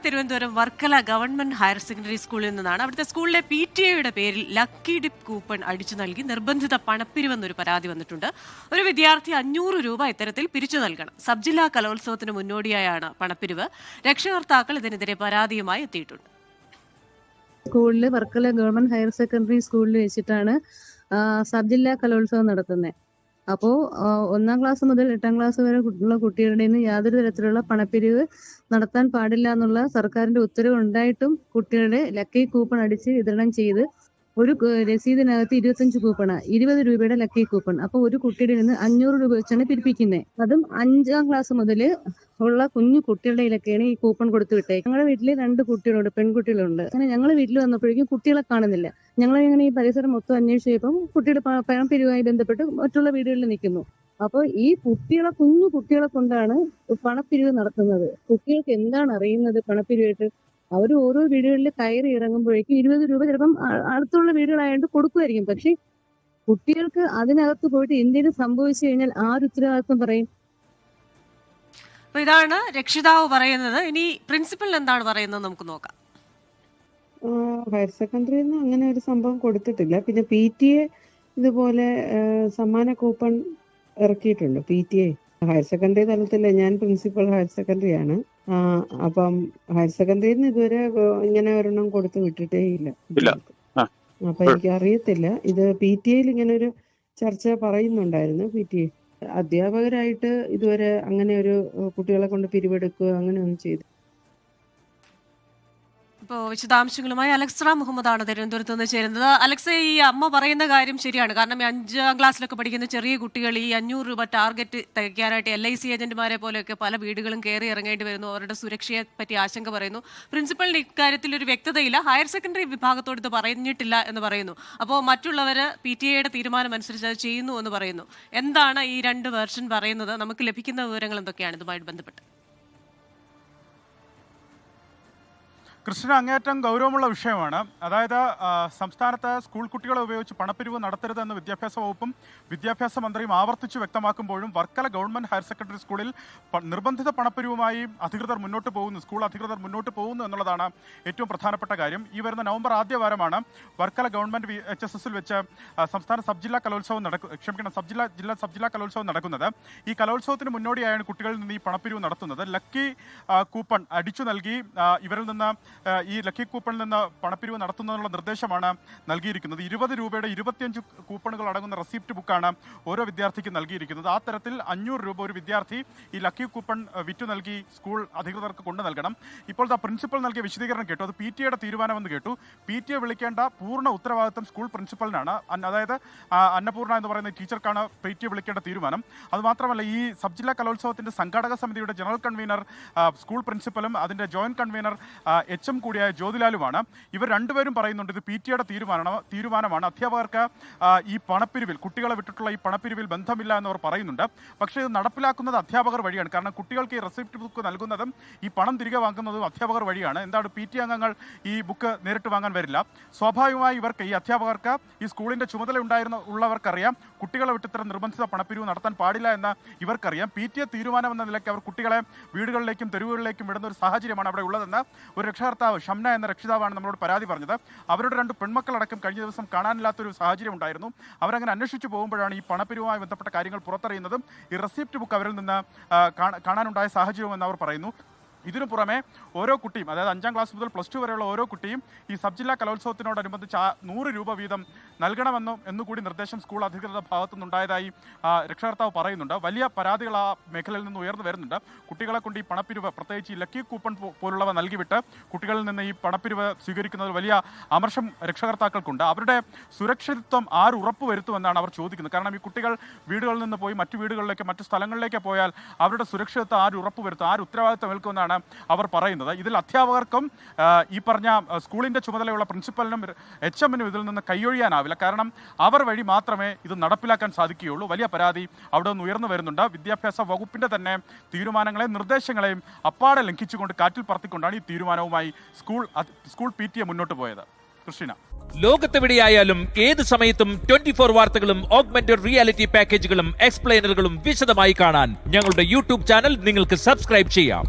Thiruvananthapuram Varkala government higher secondary സ്കൂളിൽ നിന്നാണ്. അവിടുത്തെ സ്കൂളിലെ PTA പേരിൽ ലക്കി ഡിപ്പ് കൂപ്പൺ അടിച്ചു നൽകി നിർബന്ധിത പണപ്പിരിവെന്നൊരു പരാതി വന്നിട്ടുണ്ട്. ഒരു വിദ്യാർത്ഥി 500 രൂപ ഇത്തരത്തിൽ പിരിച്ചു നൽകണം. സബ് ജില്ലാ കലോത്സവത്തിന് മുന്നോടിയായാണ് പണപ്പിരിവ്. രക്ഷകർത്താക്കൾ ഇതിനെതിരെ പരാതിയുമായി എത്തിയിട്ടുണ്ട്. സ്കൂളിൽ വർക്കല ഗവൺമെന്റ് ഹയർ സെക്കൻഡറി സ്കൂളിൽ വെച്ചിട്ടാണ് സബ് ജില്ലാ കലോത്സവം നടത്തുന്നത്. അപ്പോൾ 1ാം ക്ലാസ് മുതൽ 8ാം ക്ലാസ് വരെ ഉള്ള കുട്ടികളുടെ നിന്ന് യാതൊരു തരത്തിലുള്ള പണപ്പിരിവ് നടത്താൻ പാടില്ല എന്നുള്ള സർക്കാരിന്റെ ഉത്തരവ് ഉണ്ടായിട്ടും കുട്ടികളുടെ ലക്കി കൂപ്പൺ അടിച്ച് വിതരണം ചെയ്ത് ഒരു രസീതിനകത്ത് 25 കൂപ്പണ 20 രൂപയുടെ ലക്കി കൂപ്പൺ. അപ്പൊ ഒരു കുട്ടിയുടെ നിന്ന് 500 രൂപ വെച്ചാണ് പിരിപ്പിക്കുന്നത്. അതും 5ാം ക്ലാസ് മുതൽ ഉള്ള കുഞ്ഞു കുട്ടികളുടെ കയ്യിലൊക്കെയാണ് ഈ കൂപ്പൺ കൊടുത്തു വിട്ടേ. ഞങ്ങളുടെ വീട്ടില് 2 കുട്ടികളുണ്ട്, പെൺകുട്ടികളുണ്ട്. അങ്ങനെ ഞങ്ങൾ വീട്ടിൽ വന്നപ്പോഴേക്കും കുട്ടികളെ കാണുന്നില്ല. ഞങ്ങൾ ഇങ്ങനെ ഈ പരിസരം മൊത്തം അന്വേഷിച്ചപ്പോൾ കുട്ടിയുടെ പണം പിരിവുമായി ബന്ധപ്പെട്ട് മറ്റുള്ള വീടുകളിൽ നിൽക്കുന്നു. അപ്പോൾ ഈ കുഞ്ഞു കുട്ടികളെ കൊണ്ടാണ് പണപ്പിരിവ് നടത്തുന്നത്. കുട്ടികൾക്ക് എന്താണ് അറിയുന്നത് പണപ്പിരിവായിട്ട്? അവർ ഓരോ വീടുകളിൽ കയറി ഇറങ്ങുമ്പോഴേക്കും 20 രൂപ ചിലപ്പം അടുത്തുള്ള വീടുകളായതുകൊണ്ട് കൊടുക്കുമായിരിക്കും. പക്ഷെ കുട്ടികൾക്ക് അതിനകത്ത് പോയിട്ട് എന്തെങ്കിലും സംഭവിച്ചു കഴിഞ്ഞാൽ ആര് ഉത്തരവാദിത്വം പറയും? അപ്പൊ ഇതാണ് രക്ഷിതാവ് പറയുന്നത്. ഇനി പ്രിൻസിപ്പൽ എന്താണ് പറയുന്നത് നമുക്ക് നോക്കാം. ഹയർ സെക്കൻഡറിയിൽ നിന്ന് അങ്ങനെ ഒരു സംഭവം കൊടുത്തിട്ടില്ല. പിന്നെ PTA ഇതുപോലെ സമ്മാന കൂപ്പൺ ഇറക്കിയിട്ടുണ്ട്. PTA ഹയർ സെക്കൻഡറി തലത്തില് ഞാൻ പ്രിൻസിപ്പൽ ഹയർ സെക്കൻഡറി ആണ്. അപ്പം ഹയർ സെക്കൻഡറിയിൽ നിന്ന് ഇതുവരെ ഇങ്ങനെ ഒരെണ്ണം കൊടുത്തു വിട്ടിട്ടേ ഇല്ല. അപ്പൊ എനിക്ക് അറിയത്തില്ല. ഇത് PTA ഇങ്ങനെ ഒരു ചർച്ച പറയുന്നുണ്ടായിരുന്നു. PTA അധ്യാപകരായിട്ട് ഇതുവരെ അങ്ങനെ ഒരു കുട്ടികളെ കൊണ്ട് പിരിവെടുക്കുക അങ്ങനെ ഒന്നും ചെയ്തു. ഇപ്പോൾ വിശദാംശങ്ങളുമായി അലക്സ മുഹമ്മദാണ് തിരുവനന്തപുരത്ത് നിന്ന് ചേരുന്നത്. അലക്സ, ഈ അമ്മ പറയുന്ന കാര്യം ശരിയാണ്. കാരണം 5ാം ക്ലാസ്സിലൊക്കെ പഠിക്കുന്ന ചെറിയ കുട്ടികൾ ഈ 500 രൂപ ടാർഗറ്റ് തികയ്ക്കാനായിട്ട് LIC ഏജന്റുമാരെ പോലെയൊക്കെ പല വീടുകളും കയറി ഇറങ്ങേണ്ടി വരുന്നു. അവരുടെ സുരക്ഷയെ പറ്റി ആശങ്ക പറയുന്നു. പ്രിൻസിപ്പലിന് ഇക്കാര്യത്തിൽ ഒരു വ്യക്തതയില്ല. ഹയർ സെക്കൻഡറി വിഭാഗത്തോട് ഇത് പറഞ്ഞിട്ടില്ല എന്ന് പറയുന്നു. അപ്പോൾ മറ്റുള്ളവർ PTA തീരുമാനം അനുസരിച്ച് അത് ചെയ്യുന്നു എന്ന് പറയുന്നു. എന്താണ് ഈ 2 വേർഷൻ പറയുന്നത്? നമുക്ക് ലഭിക്കുന്ന വിവരങ്ങൾ എന്തൊക്കെയാണ് ഇതുമായിട്ട് ബന്ധപ്പെട്ട്? കൃഷ്ണ, അങ്ങേയറ്റം ഗൗരവമുള്ള വിഷയമാണ്. അതായത് സംസ്ഥാനത്ത് സ്കൂൾ കുട്ടികളെ ഉപയോഗിച്ച് പണപ്പിരിവ് നടത്തരുതെന്ന് വിദ്യാഭ്യാസ വകുപ്പും വിദ്യാഭ്യാസ മന്ത്രിയും ആവർത്തിച്ച് വ്യക്തമാക്കുമ്പോഴും വർക്കല ഗവൺമെന്റ് ഹയർ സെക്കൻഡറി സ്കൂളിൽ നിർബന്ധിത പണപ്പിരിവുമായി സ്കൂൾ അധികൃതർ മുന്നോട്ട് പോകുന്നു എന്നുള്ളതാണ് ഏറ്റവും പ്രധാനപ്പെട്ട കാര്യം. ഈ വരുന്ന നവംബർ ആദ്യ വാരമാണ് വർക്കല ഗവൺമെന്റ് HSSൽ വെച്ച് സംസ്ഥാന സബ് ജില്ലാ കലോത്സവം നടക്കുന്നത്. ഈ കലോത്സവത്തിന് മുന്നോടിയായാണ് കുട്ടികളിൽ നിന്ന് ഈ പണപ്പിരിവ് നടത്തുന്നത്. ലക്കി കൂപ്പൺ അടിച്ചു നൽകി ഇവരിൽ നിന്ന് ഈ ലക്കി കൂപ്പണിൽ നിന്ന് പണപ്പിരിവ് നടത്തുന്നതിനുള്ള നിർദ്ദേശമാണ് നൽകിയിരിക്കുന്നത്. 20 രൂപയുടെ 25 കൂപ്പണുകൾ അടങ്ങുന്ന റെസിപ്റ്റ് ബുക്കാണ് ഓരോ വിദ്യാർത്ഥിക്കും നൽകിയിരിക്കുന്നത്. ആ തരത്തിൽ 500 രൂപ ഒരു വിദ്യാർത്ഥി ഈ ലക്കി കൂപ്പൺ വിറ്റു നൽകി സ്കൂൾ അധികൃതർക്ക് കൊണ്ടു നൽകണം. ഇപ്പോഴത്തെ പ്രിൻസിപ്പൽ നൽകിയ വിശദീകരണം കേട്ടു. അത് PTA തീരുമാനമെന്ന് കേട്ടു. PTA വിളിക്കേണ്ട പൂർണ്ണ ഉത്തരവാദിത്വം സ്കൂൾ പ്രിൻസിപ്പലിനാണ്. അതായത് അന്നപൂർണ എന്ന് പറയുന്ന ടീച്ചർക്കാണ് PTA വിളിക്കേണ്ട തീരുമാനം. അതുമാത്രമല്ല, ഈ സബ് ജില്ലാ കലോത്സവത്തിന്റെ സംഘാടക സമിതിയുടെ ജനറൽ കൺവീനർ സ്കൂൾ പ്രിൻസിപ്പലും അതിന്റെ ജോയിന്റ് കൺവീനർ HM കൂടിയായ ജ്യോതിലാലുമാണ്. ഇവർ രണ്ടുപേരും പറയുന്നുണ്ട് ഇത് PTA തീരുമാനമാണ്. അധ്യാപകർക്ക് ഈ പണപ്പിരിവിൽ, കുട്ടികളെ വിട്ടിട്ടുള്ള ഈ പണപ്പിരിവിൽ ബന്ധമില്ല എന്നവർ പറയുന്നുണ്ട്. പക്ഷേ ഇത് നടപ്പിലാക്കുന്നത് അധ്യാപകർ വഴിയാണ്. കാരണം കുട്ടികൾക്ക് ഈ റെസിപ്റ്റ് ബുക്ക് നൽകുന്നതും ഈ പണം തിരികെ വാങ്ങുന്നതും അധ്യാപകർ വഴിയാണ്. എന്താണ്, PTA അംഗങ്ങൾ ഈ ബുക്ക് നേരിട്ട് വാങ്ങാൻ വരില്ല. സ്വാഭാവികമായി ഈ അധ്യാപകർക്ക് ഈ സ്കൂളിന്റെ ചുമതല ഉള്ളവർക്കറിയാം കുട്ടികളെ വിട്ടിത്തരം നിർബന്ധിത പണപ്പിരിവ് നടത്താൻ പാടില്ല എന്ന് ഇവർക്കറിയാം. PTA തീരുമാനം എന്ന നിലയ്ക്ക് അവർ കുട്ടികളെ വീടുകളിലേക്കും തെരുവുകളിലേക്കും വിടുന്ന ഒരു സാഹചര്യമാണ് അവിടെ ഉള്ളതെന്ന് ഒരു രക്ഷകർത്താവ് ഷംന എന്ന രക്ഷിതാവാണ് നമ്മളോട് പരാതി പറഞ്ഞത്. അവരുടെ 2 പെൺമക്കളടക്കം കഴിഞ്ഞ ദിവസം കാണാനില്ലാത്തൊരു സാഹചര്യം ഉണ്ടായിരുന്നു. അവരങ്ങനെ അന്വേഷിച്ചു പോകുമ്പോഴാണ് ഈ പണപ്പിരിവുമായി ബന്ധപ്പെട്ട കാര്യങ്ങൾ പുറത്തറിയുന്നതും ഈ റെസിപ്റ്റ് ബുക്ക് അവരിൽ നിന്ന് കാണാനുണ്ടായ സാഹചര്യമെന്ന് അവർ പറയുന്നു. ഇതിനു പുറമെ ഓരോ കുട്ടിയും, അതായത് 5ാം ക്ലാസ് മുതൽ +2 വരെയുള്ള ഓരോ കുട്ടിയും ഈ സബ് ജില്ലാ കലോത്സവത്തിനോടനുബന്ധിച്ച് 100 രൂപ വീതം നൽകണമെന്നുകൂടി നിർദ്ദേശം സ്കൂൾ അധികൃതരുടെ ഭാഗത്തുനിന്നുണ്ടായതായി രക്ഷകർത്താവ് പറയുന്നുണ്ട്. വലിയ പരാതികൾ ആ മേഖലയിൽ നിന്ന് ഉയർന്നു വരുന്നുണ്ട്. കുട്ടികളെ കൊണ്ട് ഈ പണപ്പിരിവ്, പ്രത്യേകിച്ച് ഈ ലക്കി കൂപ്പൺ പോലുള്ളവ നൽകിവിട്ട് കുട്ടികളിൽ നിന്ന് ഈ പണപ്പിരിവ് സ്വീകരിക്കുന്നതിൽ വലിയ അമർഷം രക്ഷകർത്താക്കൾക്കുണ്ട്. അവരുടെ സുരക്ഷിതത്വം ആര് ഉറപ്പുവരുത്തുമെന്നാണ് അവർ ചോദിക്കുന്നത്. കാരണം ഈ കുട്ടികൾ വീടുകളിൽ നിന്ന് പോയി മറ്റു വീടുകളിലേക്ക്, മറ്റു സ്ഥലങ്ങളിലേക്ക് പോയാൽ അവരുടെ സുരക്ഷിതത്വം ആര് ഉറപ്പുവരുത്തും, ആര് ഉത്തരവാദിത്തം ഏൽക്കുമെന്നാണ് അവർ പറയുന്നത്. ഇതിൽ അധ്യാപകർക്കും ഈ പറഞ്ഞ സ്കൂളിന്റെ ചുമതലയുള്ള പ്രിൻസിപ്പലിനും HMനും ഇതിൽ നിന്ന് കൈയൊഴിയാനാവില്ല. കാരണം അവർ വഴി മാത്രമേ ഇത് നടപ്പിലാക്കാൻ സാധിക്കുകയുള്ളൂ. വലിയ പരാതി അവിടെ നിന്ന് ഉയർന്നു വരുന്നുണ്ട്. വിദ്യാഭ്യാസ വകുപ്പിന്റെ തന്നെ തീരുമാനങ്ങളെയും നിർദ്ദേശങ്ങളെയും അപ്പാടെ ലംഘിച്ചുകൊണ്ട്, കാറ്റിൽ പറത്തിക്കൊണ്ടാണ് ഈ തീരുമാനവുമായി സ്കൂൾ PTA മുന്നോട്ട് പോയത്. കൃഷ്ണ, ലോകത്തെവിടെയായാലും ഏത് സമയത്തും 24 വാർത്തകളും ഓഗ്മെന്റഡ് റിയാലിറ്റി പാക്കേജുകളും എക്സ്പ്ലെയിനറുകളും വിശദമായി കാണാൻ ഞങ്ങളുടെ YouTube ചാനൽ നിങ്ങൾക്ക് സബ്സ്ക്രൈബ് ചെയ്യാം.